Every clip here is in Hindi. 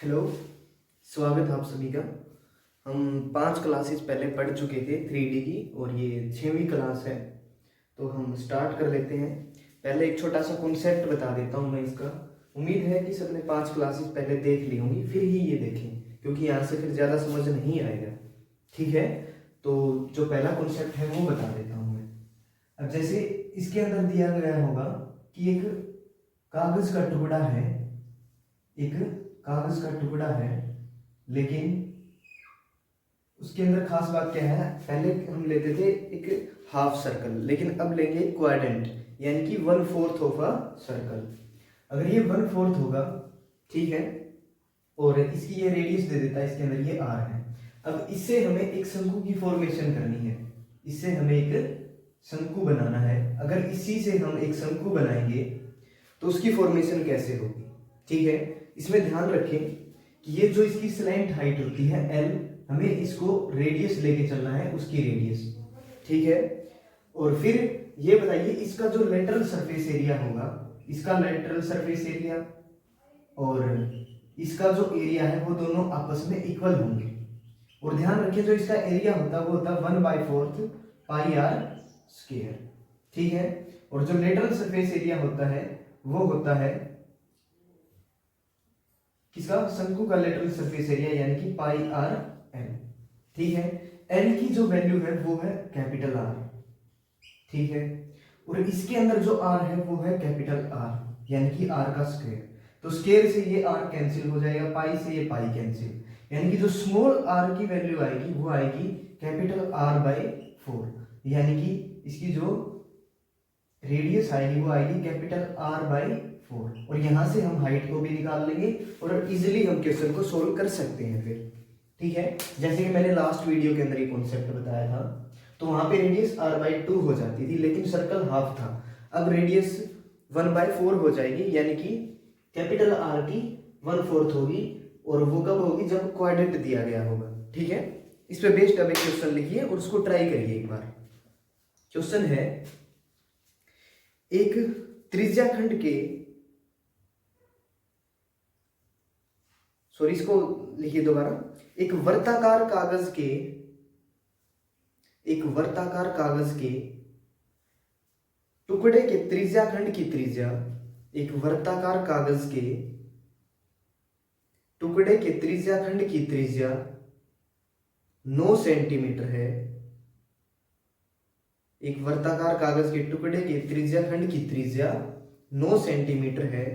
हेलो। स्वागत है आप सभी का। हम 5 क्लासेस पहले पढ़ चुके थे 3D की और ये 6वीं क्लास है, तो हम स्टार्ट कर लेते हैं। पहले एक छोटा सा कॉन्सेप्ट बता देता हूँ मैं इसका। उम्मीद है कि सबने 5 क्लासेस पहले देख ली होंगी, फिर ही ये देखें, क्योंकि यहाँ से फिर ज़्यादा समझ नहीं आएगा। ठीक है, तो जो पहला कॉन्सेप्ट है वो बता देता हूँ मैं। अब जैसे इसके अंदर दिया गया होगा कि एक कागज़ का टुकड़ा है, एक कागज का टुकड़ा है, लेकिन उसके अंदर खास बात क्या है, पहले हम लेते थे एक हाफ सर्कल, लेकिन अब लेंगे क्वाड्रेंट, यानी कि 1/4 ऑफ अ सर्कल। अगर ये 1/4 होगा, ठीक है, और इसकी ये रेडियस दे देता है, इसके अंदर ये r है। अब इससे हमें एक शंकु की फॉर्मेशन करनी है, इससे हमें एक शंकु बनाना है। अगर इसी से हम एक शंकु बनाएंगे तो उसकी फॉर्मेशन कैसे होगी, ठीक है। इसमें ध्यान रखें कि ये जो इसकी स्लैंट हाइट होती है l, हमें इसको रेडियस लेके चलना है, उसकी रेडियस, ठीक है। और फिर ये बताइए इसका जो लेटरल सरफेस एरिया होगा, इसका लेटरल सरफेस एरिया और इसका जो एरिया है वो दोनों आपस में इक्वल होंगे। और ध्यान रखिए जो इसका एरिया होता है वो होता है 1/4 पाई आर स्क्वायर, ठीक है। और जो लेटरल सरफेस एरिया होता है वो होता है किसका, शंकु का लेटरल सरफेस एरिया, यानी कि पाई आर एल, ठीक है। एल की जो वैल्यू है वो है कैपिटल आर, ठीक है। और इसके अंदर जो आर है वो है कैपिटल आर, यानी कि आर का स्क्वायर। तो स्क्वायर से ये आर कैंसिल हो जाएगा, पाई से ये पाई कैंसिल, यानी कि जो स्मॉल आर की वैल्यू आएगी वो आएगी कैपिटल आर बाई 4, यानी कि इसकी जो रेडियस आएगी वो आएगी कैपिटल आर बाई 4। और यहां से हम हाइट को भी निकाल लेंगे और इजीली हम क्वेश्चन को सोल्व कर सकते हैं फिर, ठीक है। जैसे कि मैंने लास्ट वीडियो के अंदर ये कॉन्सेप्ट बताया था, तो वहां पे रेडियस r/2 हो जाती थी, लेकिन सर्कल हाफ था। अब रेडियस 1/4 हो जाएगी, यानी कि कैपिटल आर की 1/4 होगी, और वो कब होगी, जब क्वाड्रेंट दिया गया होगा, ठीक है। इस पे बेस्ड अब एक क्वेश्चन लिखिए और उसको ट्राई करिए एक बार। क्वेश्चन है, एक त्रिज्याखंड के, सॉरी इसको लिखिए दोबारा, एक वर्ताकार कागज के टुकड़े के त्रिज्याखंड की त्रिज्या, एक वर्ताकार कागज के टुकड़े के त्रिज्याखंड की त्रिज्या 9 सेंटीमीटर है। एक वर्ताकार कागज के टुकड़े के त्रिज्याखंड की त्रिज्या 9 सेंटीमीटर है।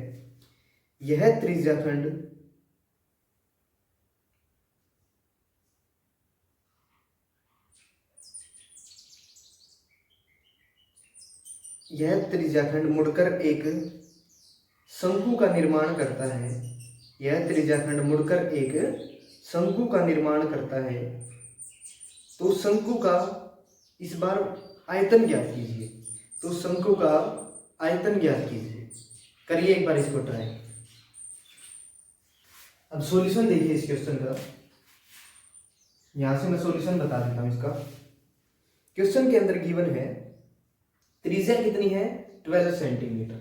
यह त्रिज्याखंड मुड़कर एक शंकु का निर्माण करता है। यह त्रिज्याखंड मुड़कर एक शंकु का निर्माण करता है। तो शंकु का इस बार आयतन ज्ञात कीजिए। तो शंकु का आयतन ज्ञात कीजिए, करिए एक बार इसको ट्राई। अब सॉल्यूशन देखिए इस क्वेश्चन का, यहां से मैं सॉल्यूशन बता देता हूं इसका। क्वेश्चन के अंदर गिवन है त्रिज्या कितनी है, 12 सेंटीमीटर,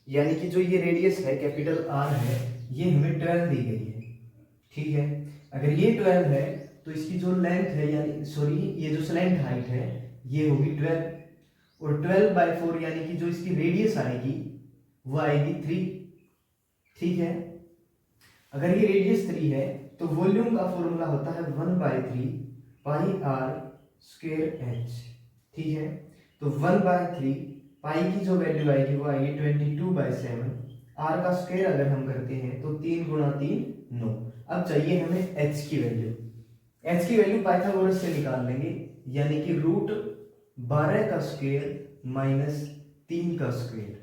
यानी कि जो ये रेडियस है कैपिटल आर है, ये हमें 12 दी गई है, ठीक है। अगर ये 12 है तो इसकी जो लेंथ है, यानी सॉरी ये जो स्लैंट हाइट है ये होगी 12, और 12/4 यानी कि जो इसकी रेडियस आएगी वो आएगी 3, ठीक है। अगर ये रेडियस 3 है तो वॉल्यूम का फॉर्मूला होता है 1/3 पाई आर स्क्वायर एच, ठीक है। तो 1/3 पाई की जो वैल्यू आएगी वो आएगी 22/7। आर का स्क्वायर अगर हम करते हैं तो 3 × 3 9। अब चाहिए हमें एच की वैल्यू। एच की वैल्यू पाइथागोरस से निकाल लेंगे, यानी कि √12 का स्क्वायर माइनस 3 का स्क्वायर,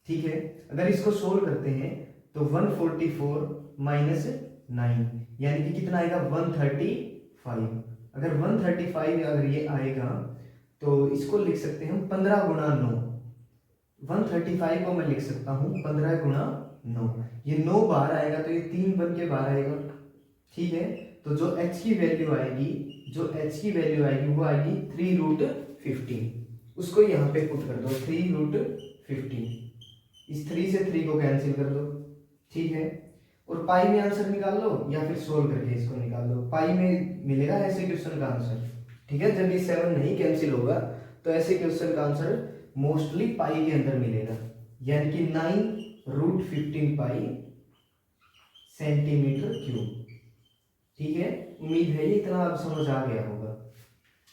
ठीक है। अगर इसको सोल्व करते हैं तो 144 माइनस 9, यानी कि कितना आएगा 135। अगर 135 अगर ये आएगा तो इसको लिख सकते हैं हम 15 × 9। 135 को मैं लिख सकता हूं 15 × 9। ये 9 बाहर आएगा तो ये 3 बन के बाहर आएगा, ठीक है। तो जो h की वैल्यू आएगी वो आएगी 3√15। उसको यहाँ पे पुट कर दो 3√15, इस 3 से 3 को कैंसिल कर दो, ठीक है। और पाई में आंसर निकाल लो या फिर सोल्व करके इसको निकाल लो, पाई में मिलेगा ऐसे क्वेश्चन का आंसर। ठीक है, जब ये 7 नहीं कैंसिल होगा तो ऐसे क्वेश्चन का आंसर मोस्टली पाई के अंदर मिलेगा, यानी कि 9√15 पाई सेंटीमीटर क्यूब। ठीक है, उम्मीद है ये इतना अब समझ आ गया होगा।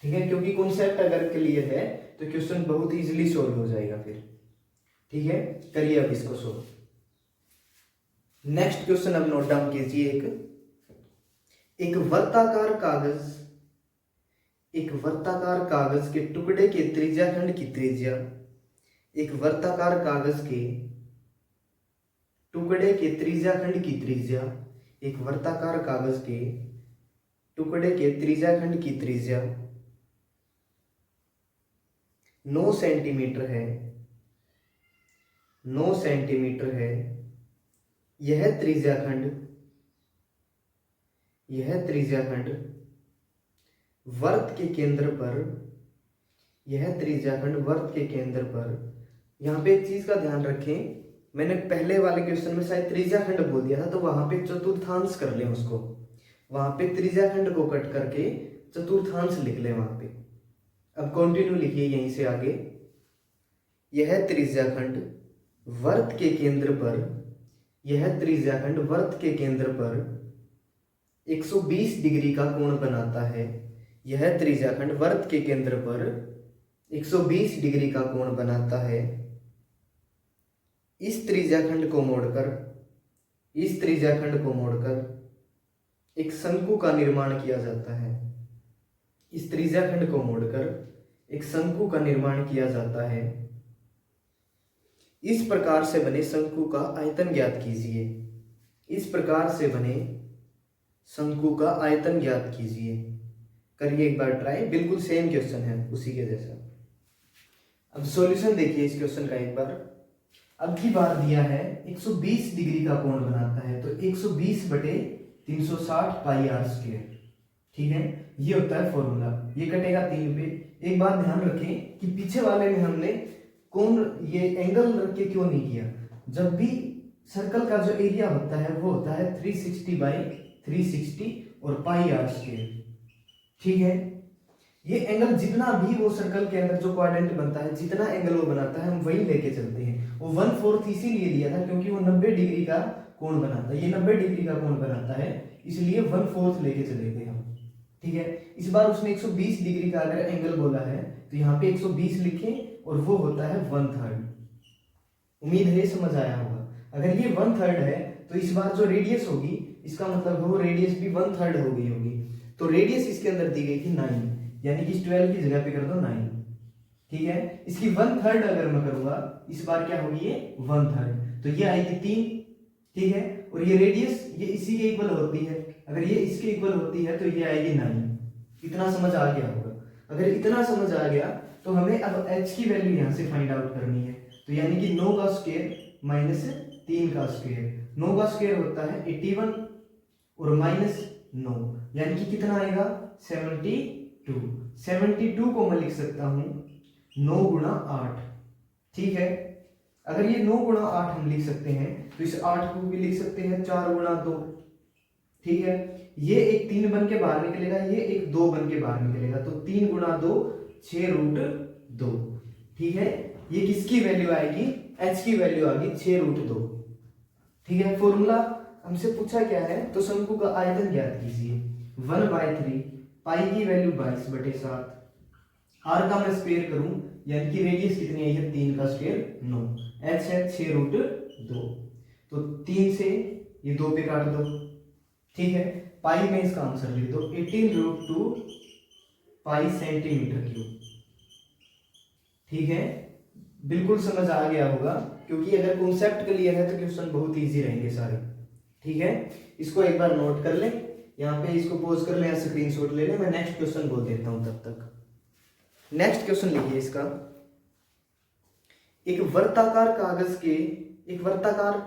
ठीक है, क्योंकि कॉन्सेप्ट अगर क्लियर है तो क्वेश्चन बहुत इजीली सॉल्व हो जाएगा फिर। ठीक है, करिए अब इसको सॉल्व। नेक्स्ट क्वेश्चन अब नोट डाउन कीजिए। एक वर्ताकार कागज के टुकड़े के त्रिज्याखंड की त्रिज्या, एक वर्ताकार कागज के टुकड़े के त्रिज्याखंड की त्रिज्या, एक वर्ताकार कागज के टुकड़े के त्रिज्याखंड की त्रिज्या 9 सेंटीमीटर है, 9 सेंटीमीटर है। यह त्रिज्याखंड वर्त के केंद्र पर, यह त्रिज्याखंड वर्त के केंद्र पर। यहां पे एक चीज का ध्यान रखें, मैंने पहले वाले क्वेश्चन में शायद त्रिज्याखंड बोल दिया था, तो वहां पे चतुर्थांश कर लें उसको, वहां पे त्रिज्याखंड को कट करके चतुर्थांश लिख लें वहां पे। अब कंटिन्यू लिखिए यहीं से आगे। यह त्रिज्याखंड वर्त के केंद्र पर, यह त्रिज्याखंड वर्त के केंद्र पर 120 डिग्री का कोण बनाता है। यह त्रिज्याखंड वर्त के केंद्र पर 120 डिग्री का कोण बनाता है। इस त्रिज्याखंड को मोड़कर एक शंकु का निर्माण किया जाता है। इस त्रिज्याखंड को मोड़कर एक शंकु का निर्माण किया जाता है। इस प्रकार से बने शंकु का आयतन ज्ञात कीजिए। इस प्रकार से बने शंकु का आयतन ज्ञात कीजिए। करिए एक बार ट्राई, बिल्कुल सेम क्वेश्चन है उसी के जैसा। अब सॉल्यूशन देखिए इस क्वेश्चन का एक बार। अब की बार दिया है 120 डिग्री का कोण बनाता है, तो 120/360 पाई आर स्क्वायर। ठीक है, ये होता है फॉर्मूला। ये कटेगा 3 पे। एक बात ध्यान रखें कि पीछे वाले में हमने कोण ये एंगल रख के क्यों नहीं किया। जब भी सर्कल का जो एरिया होता है वो होता है 360/360 और पाई आर स्क्वायर। ठीक है, ये एंगल जितना भी वो सर्कल के अंदर जो क्वाड्रेंट बनता है, जितना एंगल वो बनाता है हम वही लेके चलते हैं। वो 1/4 इसीलिए लिया था क्योंकि वो 90 डिग्री का कोण बनाता है। ये 90 डिग्री का कोण बनाता है, इसलिए 1/4 लेके चले गए हम। ठीक है, इस बार उसने 120 डिग्री का अगर एंगल बोला है तो यहाँ पे 120 लिखें और वो होता है 1/3। उम्मीद है समझ आया होगा। अगर ये 1/3 है तो इस बार जो रेडियस होगी, इसका मतलब वो रेडियस भी 1/3 हो गई होगी। तो रेडियस इसके अंदर दी गई थी 9, यानी कि 12 की जगह पे कर दो 9। ठीक है, इसकी 1/3 अगर मैं करूंगा इस बार क्या होगी ये 1/3, तो ये आएगी 3। ठीक है, और ये रेडियस ये इसी के इक्वल होती है। अगर ये इसके इक्वल होती है तो ये आएगी 9। इतना समझ आ गया होगा। अगर इतना समझ आ गया तो हमें अब h की वैल्यू यहां से फाइंड आउट करनी है। तो यानी कि 9 का स्क्वायर माइनस 3 का स्क्वायर। 9 का स्क्वायर होता है 81 और माइनस 9 यानी कि कितना आएगा 72। 72 को मैं लिख सकता हूं 9 गुणा 8। ठीक है, अगर ये 9 गुणा 8 हम लिख सकते हैं तो इस 8 को भी लिख सकते हैं 4 गुणा 2। ठीक है, ये एक 3 बन के बाहर निकलेगा, ये एक 2 बन के बाहर निकलेगा, तो 3 गुणा 2 6√2। ठीक है, ये किसकी वैल्यू आएगी, h की वैल्यू आ गई 6√2। ठीक है, फॉर्मूला हमसे पूछा क्या है, तो शंकु का आयतन ज्ञात कीजिए। 1/3 पाई की वैल्यू 22/7, आर का मैं स्क्वायर करूं यानी कि रेडियस कितनी आई है 3 का स्क्वायर 9, h है 6√2, तो 3 से ये 2 पे काट दो। ठीक है, पाई में इसका आंसर लिख दो 18√2 पाई सेंटीमीटर क्यूब। ठीक है, बिल्कुल समझ आ गया होगा, क्योंकि अगर कॉन्सेप्ट क्लियर है तो क्वेश्चन बहुत इजी रहेंगे सारे। ठीक है, इसको एक बार नोट कर ले, यहाँ पे इसको पॉज कर ले या स्क्रीनशॉट ले ले। मैं नेक्स्ट क्वेश्चन बोल देता हूं तब तक। नेक्स्ट क्वेश्चन लिखिए इसका। एक वर्ताकार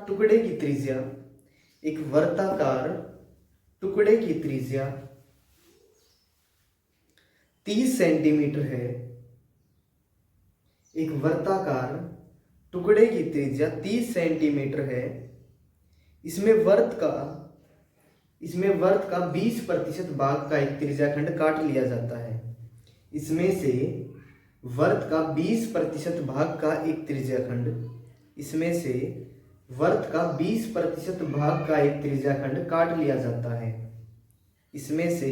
टुकड़े की त्रिज्या, एक वर्ताकार टुकड़े की त्रिज्या 30 सेंटीमीटर है। एक वर्ताकार टुकड़े की त्रिज्या 30 सेंटीमीटर है। इसमें वर्त का 20% भाग का एक त्रिज्याखंड काट लिया जाता है। इसमें से वर्त का 20% भाग का एक त्रिज्याखंड इसमें से वर्त का 20% भाग का एक त्रिज्याखंड काट लिया जाता है। इसमें से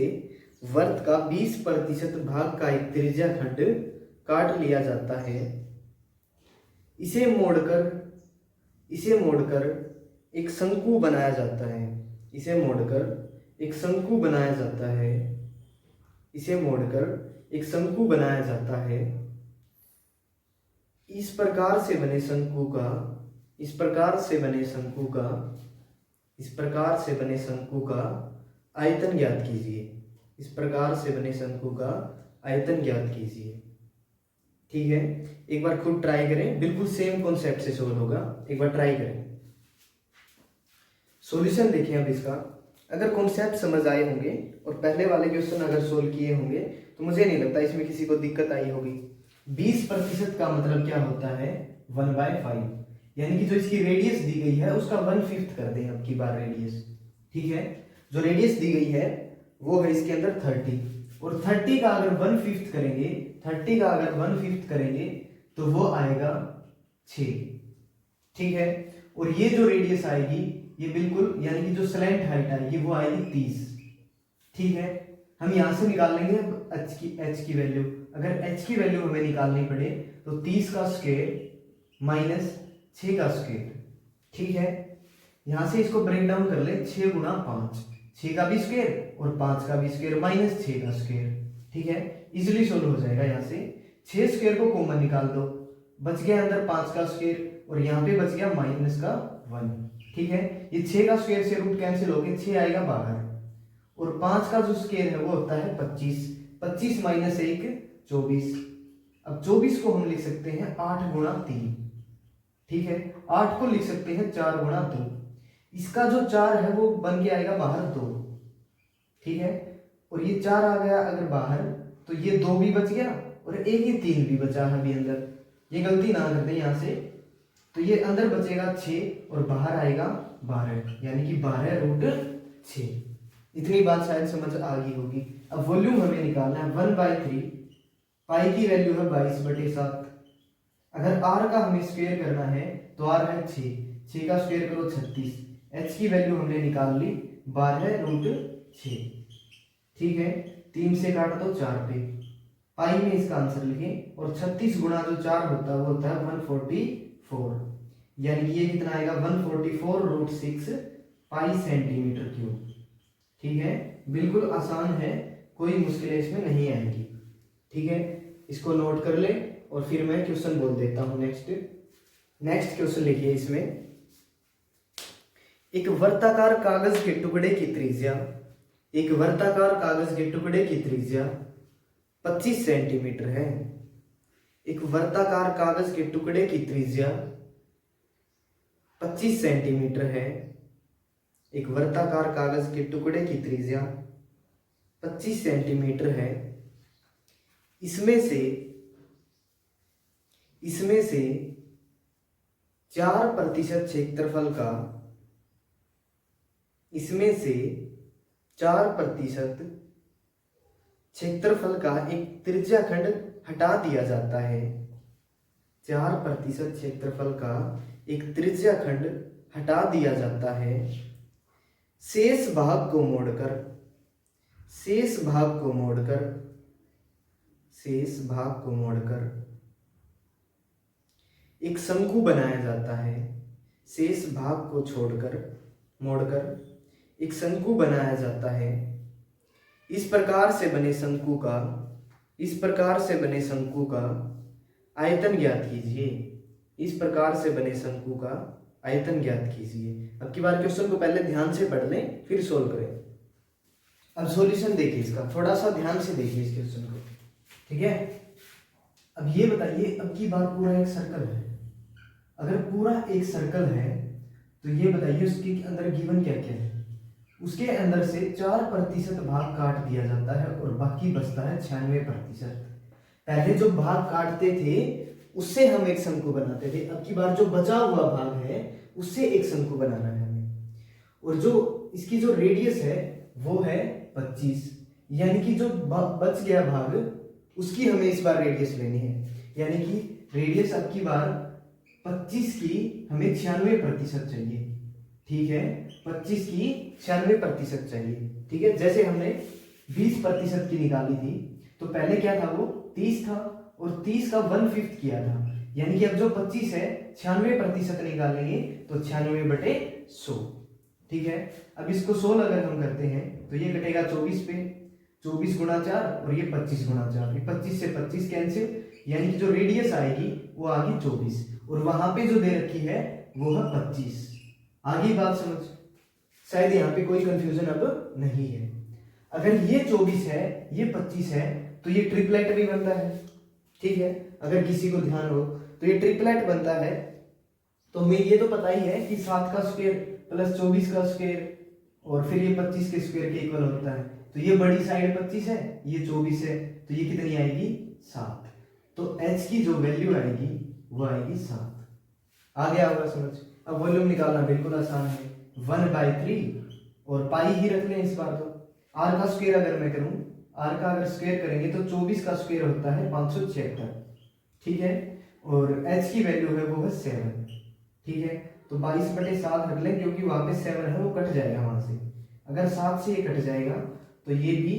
वर्त का 20% भाग का एक त्रिज्याखंड काट लिया जाता है। इसे मोड़कर एक शंकु बनाया जाता है। इसे मोड़कर एक शंकु बनाया जाता है। इसे मोड़कर एक शंकु बनाया जाता है। इस प्रकार से बने शंकु का आयतन ज्ञात कीजिए। इस प्रकार से बने शंकु का आयतन ज्ञात कीजिए। ठीक है, एक बार खुद ट्राई करें, बिल्कुल सेम कॉन्सेप्ट से सोल्व होगा। एक बार ट्राई करें, सॉल्यूशन देखें। अब इसका अगर कॉन्सेप्ट समझ आए होंगे और पहले वाले क्वेश्चन अगर सोल्व किए होंगे तो मुझे नहीं लगता इसमें किसी को दिक्कत आई होगी। 20% का मतलब क्या होता है? 1/5, यानी कि जो इसकी रेडियस दी गई है उसका 1/5 कर दें अब की बार रेडियस। ठीक है, जो रेडियस दी गई है वो है इसके अंदर 30, और 30 का अगर 1/5 करेंगे तो वो आएगा 6। ठीक है, और ये जो रेडियस आएगी ये बिल्कुल, यानी कि जो स्लैंट हाइट आएगी वो आएगी 30। ठीक है, हम यहां से निकाल लेंगे अब h की वैल्यू। अगर h की वैल्यू हमें निकालनी पड़े तो 30 का स्क्वायर माइनस 6 का स्क्वायर। ठीक है, यहां से इसको ब्रेक डाउन कर ले, 6 गुणा 5, 6 का भी स्क्वायर और 5 का भी स्क्वायर माइनस 6 का स्क्वायर। ठीक है, इजिली सोल्व हो जाएगा। यहाँ से 6 स्क्वायर को कॉमन निकाल दो, बच गया अंदर 5 का स्क्वायर और यहाँ पे बच गया माइनस का 1। ठीक है, ये 6 का स्क्वायर से रूट कैंसिल हो गए, 6 आएगा बाहर, और 5 का जो स्क्वायर है वो होता है 25। 25 माइनस 1 24। अब 24 को हम लिख सकते हैं 8 गुणा 3। ठीक है, 8 को लिख सकते हैं 4 गुणा 2। इसका जो 4 है वो बन के आएगा बाहर 2। ठीक है, और ये 4 आ गया अगर बाहर तो ये 2 भी बच गया और एक ही 3 भी बचा है अभी अंदर। ये गलती ना करते यहाँ से, तो ये अंदर बचेगा 6 और बाहर आएगा 12, यानी कि 12√6। इतनी बात शायद समझ आ गई होगी। अब वॉल्यूम हमें निकालना है 1/3। पाई की वैल्यू है 22/7। अगर r का हमें स्क्वायर करना है तो r है 6 का स्क्वायर करो 36। h की वैल्यू हमने निकाल ली 12√6। ठीक है, 3 से काट दो 4 पे, पाई में इसका आंसर लिखें, और 36 गुणा जो 4 होता है वो होता है 144, यानी कि ये कितना आएगा 144√6 पाई सेंटीमीटर क्यूब। ठीक है, बिल्कुल आसान है, कोई मुश्किल इसमें नहीं आएगी। ठीक है, इसको नोट कर ले और फिर मैं क्वेश्चन बोल देता हूं। नेक्स्ट क्वेश्चन लिखिए। इसमें एक वर्ताकार कागज के टुकड़े की त्रिज्या 25 सेंटीमीटर है। एक वर्ताकार कागज के टुकड़े की त्रिज्या 25 सेंटीमीटर है। एक वर्ताकार कागज के टुकड़े की त्रिज्या 25 सेंटीमीटर है। इसमें से 4% क्षेत्रफल का 4% क्षेत्रफल का एक त्रिज्याखंड हटा दिया जाता है। 4% क्षेत्रफल का एक त्रिज्याखंड हटा दिया जाता है। शेष भाग को मोड़कर एक शंकु बनाया जाता है। शेष भाग को मोड़कर एक शंकु बनाया जाता है। इस प्रकार से बने शंकु का आयतन ज्ञात कीजिए। अब की बार क्वेश्चन को पहले ध्यान से पढ़ लें, फिर सोल्व करें। अब सॉल्यूशन देखिए इसका, थोड़ा सा ध्यान से देखिए इस क्वेश्चन को। ठीक है, अब ये बताइए, अब की बार पूरा एक सर्कल है। अगर पूरा एक सर्कल है तो ये बताइए उसके अंदर गिवन क्या क्या है। उसके अंदर से 4% भाग काट दिया जाता है और बाकी बचता है 96%। पहले जो भाग काटते थे उससे हम एक शंकु बनाते थे, अब की बार जो बचा हुआ भाग है उससे एक शंकु बनाना है हमें। और जो इसकी जो रेडियस है वो है 25, यानी कि जो बच गया भाग उसकी हमें इस बार रेडियस लेनी है, यानी कि रेडियस अब की बार 25 की हमें 96% चाहिए। ठीक है, 25 की 96% चाहिए। ठीक है, जैसे हमने 20% की निकाली थी तो पहले क्या था, वो 30 था और 30 का 1/5 किया था, यानी कि अब जो 25 है 96% निकालेंगे तो 96/100। ठीक है, अब इसको 16 अगर हम करते हैं तो ये कटेगा 24 पे, 24 गुणा 4 और ये 25 गुणा 4, ये 25 से 25 कैंसिल, यानी कि जो रेडियस आएगी वो आ गई 24 और वहां पे जो दे रखी है वो है 25। आगे बात समझ, शायद यहाँ पे कोई कंफ्यूजन अब नहीं है। अगर ये 24 है ये 25 है तो ये ट्रिपलेट भी बनता है। ठीक है, अगर किसी को ध्यान हो तो ये ट्रिपलेट बनता है। तो हमें ये तो पता ही है कि 7 का स्क्वायर प्लस 24 का स्क्वायर और फिर ये 25 के स्क्वायर के इक्वल होता है। तो ये बड़ी साइड 25 है, ये 24 है, तो ये कितनी आएगी 7। तो h की जो वैल्यू आएगी वो आएगी 7। आ गया होगा समझ। अब वॉल्यूम निकालना बिल्कुल आसान है, 1/3 और पाई ही रख लें इस बार। तो r का स्क्वायर अगर मैं करूं, r का अगर स्क्वायर करेंगे तो 24 का स्क्वायर होता है 576। ठीक है, और h की वैल्यू है वो है 7। ठीक है, तो 22/7 रख लें क्योंकि वहां पे 7 है वो कट जाएगा वहां से। अगर 7 से ये कट जाएगा तो ये भी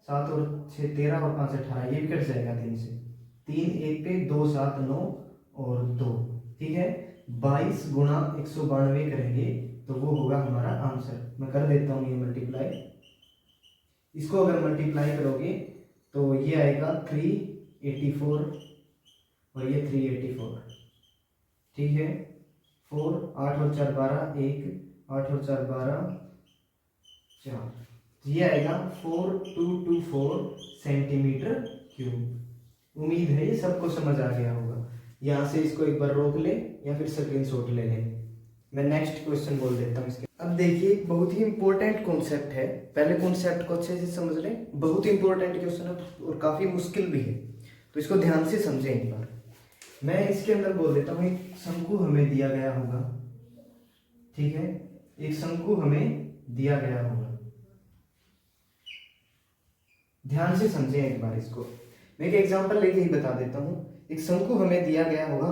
7 और 6 13 और 5 18, ये भी कट जाएगा 3 से। 3 1 पे 2 7 9 और 2। ठीक है, 22 गुणा 192 करेंगे तो वो होगा हमारा आंसर। मैं कर देता हूँ ये मल्टीप्लाई। इसको अगर मल्टीप्लाई करोगे तो ये आएगा 384 और ये 384। ठीक है, 4 8 और 4 12, 1 8 और 4 12 4, ये आएगा 4224 सेंटीमीटर क्यूब। उम्मीद है ये सबको समझ आ गया होगा। यहाँ से इसको एक बार रोक ले या फिर स्क्रीनशॉट ले लें। मैं नेक्स्ट क्वेश्चन बोल देता हूँ इसके। अब देखिए, बहुत ही इंपॉर्टेंट कॉन्सेप्ट है, पहले कॉन्सेप्ट को अच्छे से समझ लें। बहुत ही इंपॉर्टेंट क्वेश्चन है और काफी मुश्किल भी है, तो इसको ध्यान से समझें एक बार। मैं इसके अंदर बोल देता हूँ, एक शंकु हमें दिया गया होगा। ठीक है, एक शंकु हमें दिया गया होगा, ध्यान से समझें एक बार इसको। मैं एक एग्जांपल लेके ही बता देता हूँ। एक शंकु हमें दिया गया होगा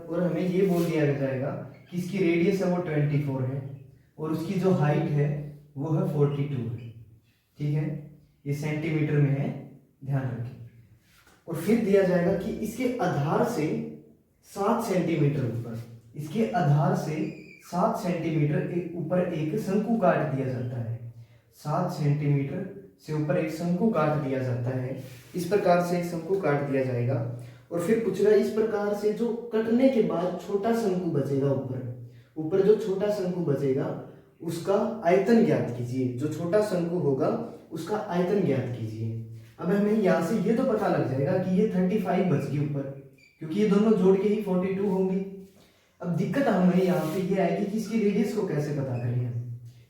और हमें ये बोल दिया जाएगा कि इसकी रेडियस है वो 24 है और उसकी जो हाइट है वो है 42 है। ठीक है, ये सेंटीमीटर में है, ध्यान रखें। और फिर दिया जाएगा कि इसके आधार से 7 सेंटीमीटर ऊपर, इसके आधार से 7 सेंटीमीटर ऊपर एक शंकु काट दिया जाता है। 7 सेंटीमीटर से ऊपर एक शंकु काट दिया जाता है। इस प्रकार से एक शंकु काट दिया जाएगा और फिर पूछ रहा है इस प्रकार से जो कटने के बाद छोटा शंकु बचेगा, ऊपर जो छोटा शंकु बचेगा उसका आयतन ज्ञात कीजिए। जो छोटा शंकु होगा उसका आयतन ज्ञात कीजिए। अब हमें यहाँ से ये तो पता लग जाएगा कि ये 35 बच गई ऊपर, क्योंकि ये दोनों जोड़ के ही 42 होंगी। अब दिक्कत हमें यहाँ पे ये आएगी कि इसकी रेडियस को कैसे पता करें,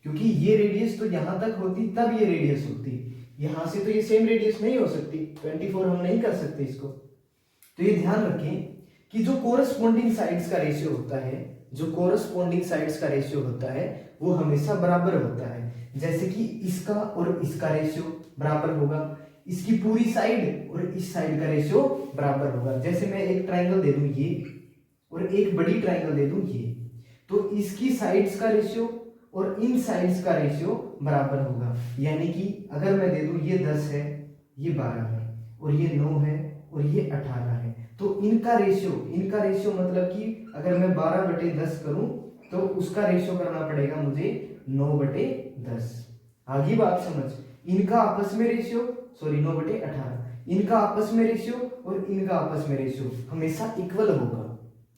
क्योंकि ये रेडियस तो यहाँ तक होती तब ये रेडियस होती, यहाँ से तो ये सेम रेडियस नहीं हो सकती। 24 हम नहीं कर सकते इसको। तो ये ध्यान रखें कि जो कोरस्पॉन्डिंग साइड्स का रेशियो होता है, जो कोरस्पॉन्डिंग साइड्स का रेशियो होता है वो हमेशा बराबर होता है। जैसे कि इसका और इसका रेशियो बराबर होगा, इसकी पूरी साइड और इस साइड का रेशियो बराबर होगा। जैसे मैं एक ट्रायंगल दे दूं ये और एक बड़ी ट्रायंगल दे दूं ये, तो इसकी साइड्स का रेशियो और इन साइड्स का रेशियो बराबर होगा। यानी कि अगर मैं दे दूं ये 10 है, ये 12 है और ये 9 है और ये 18 है, तो इनका रेशियो मतलब कि अगर मैं 12/10 करूं तो उसका रेशियो करना पड़ेगा मुझे 9/10। आगे बात समझ, इनका आपस में रेशियो 9/18, इनका आपस में रेशियो और इनका आपस में रेशियो हमेशा इक्वल होगा।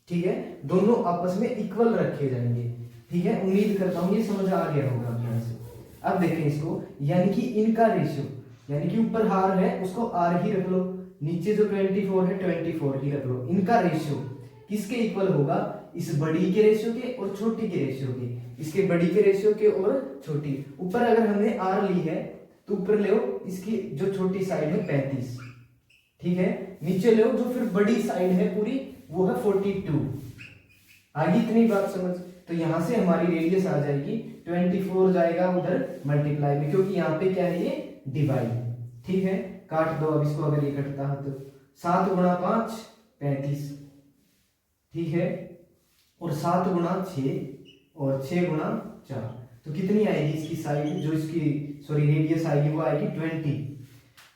ठीक है, दोनों आपस में इक्वल रखे जाएंगे। ठीक है, उम्मीद करता हूं ये समझ आ गया होगा ध्यान से। अब देखें इसको, यानी कि इनका रेशियो, यानी कि ऊपर हार है उसको आर ही रख लो, नीचे जो 24 है 24 ही रख लो। इनका रेशियो किसके इक्वल होगा, इस बड़ी के रेशियो के और छोटी के रेशियो के, इसके बड़ी के रेशियो के और छोटी। ऊपर अगर हमने आर ली है तो ऊपर ले इसकी जो छोटी साइड है 35। ठीक है, नीचे ले जो फिर बड़ी साइड है पूरी वो है 42। आगे इतनी बात समझ। तो यहाँ से हमारी रेडियस आ जाएगी 24 जाएगा उधर मल्टीप्लाई में, क्योंकि यहाँ पे क्या है ये डिवाइड। ठीक है, काट दो अब इसको, अगर ये कटता है तो 7 गुणा 5 35। ठीक है, और 7 गुणा 6 और 6 गुणा 4, तो कितनी आएगी इसकी साइड, जो इसकी सॉरी रेडियस आएगी वो आएगी 20।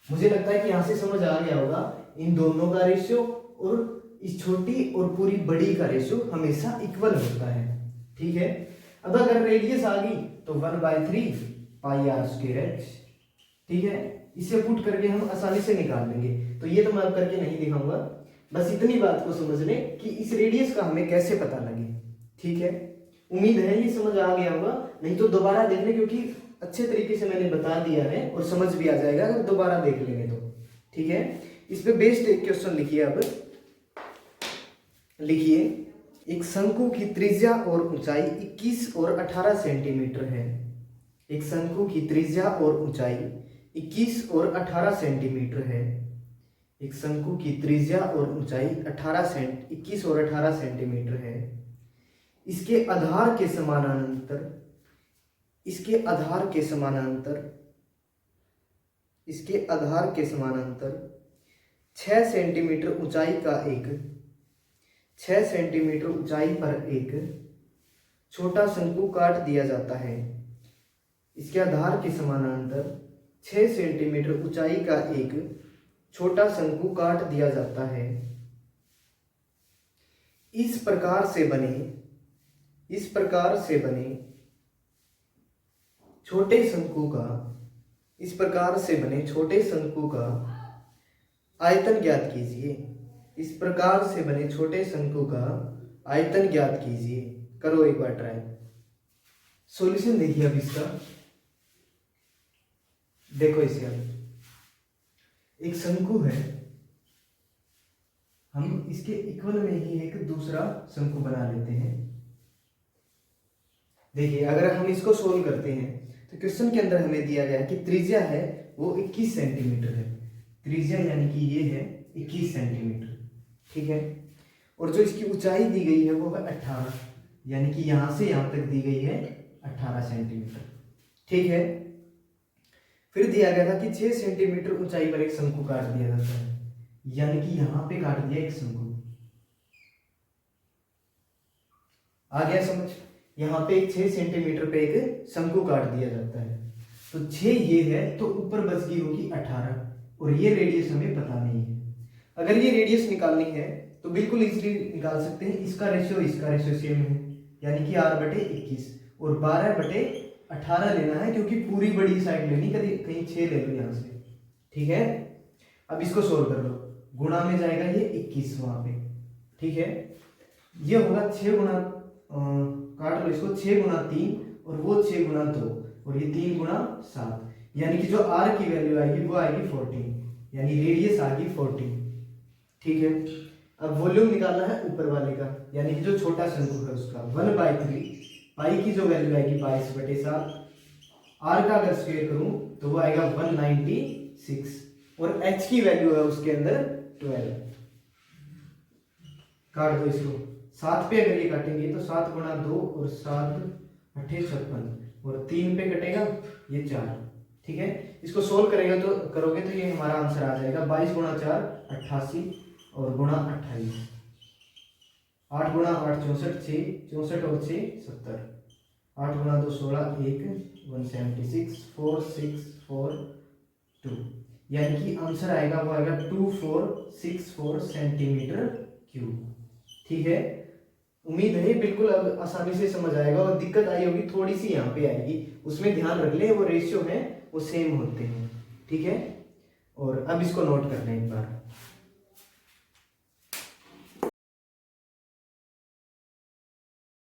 मुझे लगता है कि यहाँ से समझ आ गया होगा इन दोनों का रेशियो और इस छोटी और पूरी बड़ी का रेशियो हमेशा इक्वल होता है। ठीक है, अब अगर रेडियस आ गई तो 1/3 पाई आर स्क्वायर एच। ठीक है, इसे पुट करके हम आसानी से निकाल लेंगे, तो ये तो मैं अब करके नहीं दिखाऊंगा, बस इतनी बात को समझ लें कि इस रेडियस का हमें कैसे पता लगे। ठीक है, उम्मीद है ये समझ आ गया होगा, नहीं तो दोबारा देख लें, क्योंकि अच्छे तरीके से मैंने बता दिया है और समझ भी आ जाएगा अगर दोबारा देख लेंगे तो। ठीक है, इस पे बेस्ड एक क्वेश्चन लिखिए। अब लिखिए, एक शंकु की त्रिज्या और ऊंचाई 21 और 18 सेंटीमीटर है। एक शंकु की त्रिज्या और ऊंचाई 21 और 18 सेंटीमीटर है। एक शंकु की त्रिज्या और ऊंचाई 21 और 18 सेंटीमीटर है। इसके आधार के समानांतर 6 सेंटीमीटर ऊंचाई का 6 सेंटीमीटर ऊंचाई पर एक छोटा शंकु काट दिया जाता है। इसके आधार के समानांतर 6 सेंटीमीटर ऊंचाई का एक छोटा शंकु काट दिया जाता है। इस प्रकार से बने छोटे शंकु का आयतन ज्ञात कीजिए। इस प्रकार से बने छोटे शंकु का आयतन ज्ञात कीजिए। करो एक बार ट्राई। सॉल्यूशन देखिए अब इसका, देखो इसे अब एक शंकु है, हम इसके इक्वल में ही एक दूसरा शंकु बना लेते हैं। देखिए, अगर हम इसको सोल्व करते हैं तो क्वेश्चन के अंदर हमें दिया गया है कि त्रिज्या है वो 21 सेंटीमीटर है। त्रिज्या यानी कि ये है 21 सेंटीमीटर। ठीक है, और जो इसकी ऊंचाई दी गई है वो है 18, यानी कि यहां से यहां तक दी गई है 18 सेंटीमीटर। ठीक है, फिर दिया गया था कि 6 सेंटीमीटर ऊंचाई पर एक शंकु काट दिया जाता है, यानी कि यहां पे काट दिया एक शंकु। आ गया समझ? यहाँ पे 6 सेंटीमीटर पे एक शंकु काट दिया जाता है, तो 6 ये है तो ऊपर बच गई होगी 18, और ये रेडियस हमें पता नहीं है। अगर ये रेडियस निकालनी है तो बिल्कुल इजीली निकाल सकते हैं। इसका रेशियो सेम है, यानी कि r/21, और 12/18 लेना है, क्योंकि पूरी बड़ी साइड लेनी, कहीं 6 ले लो यहाँ से। ठीक है, अब इसको सोल्व कर लो, गुणा में जाएगा ये 21 वहां पे। ठीक है, ये होगा 6 गुणा, काट लो इसको, 6 गुणा 3 और वो 6 गुणा 2 और ये 3 गुणा 7, यानी कि जो r की वैल्यू आएगी वो आएगी 14, यानी रेडियस आ गई 14। ठीक है, अब वॉल्यूम निकालना है ऊपर वाले का, यानी कि जो छोटा शंकु है उसका 1/3 पाई की जो वैल्यू आएगी 22/7, r का अगर स्क्वायर करूं तो वो आएगा 196, और h की वैल्यू है उसके अंदर 12। काट दो इसको, 7 पे अगर ये काटेंगे तो 7 गुणा 2 और 7 8 56, और 3 पे कटेगा ये 4। ठीक है, इसको सोल्व करोगे तो ये हमारा आंसर आ जाएगा 22 गुणा 4 88 और गुणा 28, 8 गुणा 8 64, 64 और 6 70, 8 गुणा 2 16, 1 176, 4 6 4 2, यानी कि आंसर आएगा वो आएगा 2464 सेंटीमीटर क्यूब। ठीक है, उम्मीद है बिल्कुल अब आसानी से समझ आएगा, और दिक्कत आई होगी थोड़ी सी यहाँ पे आएगी, उसमें ध्यान रख ले वो रेशियो है वो सेम होते हैं। ठीक है, और अब इसको नोट कर लें एक बार।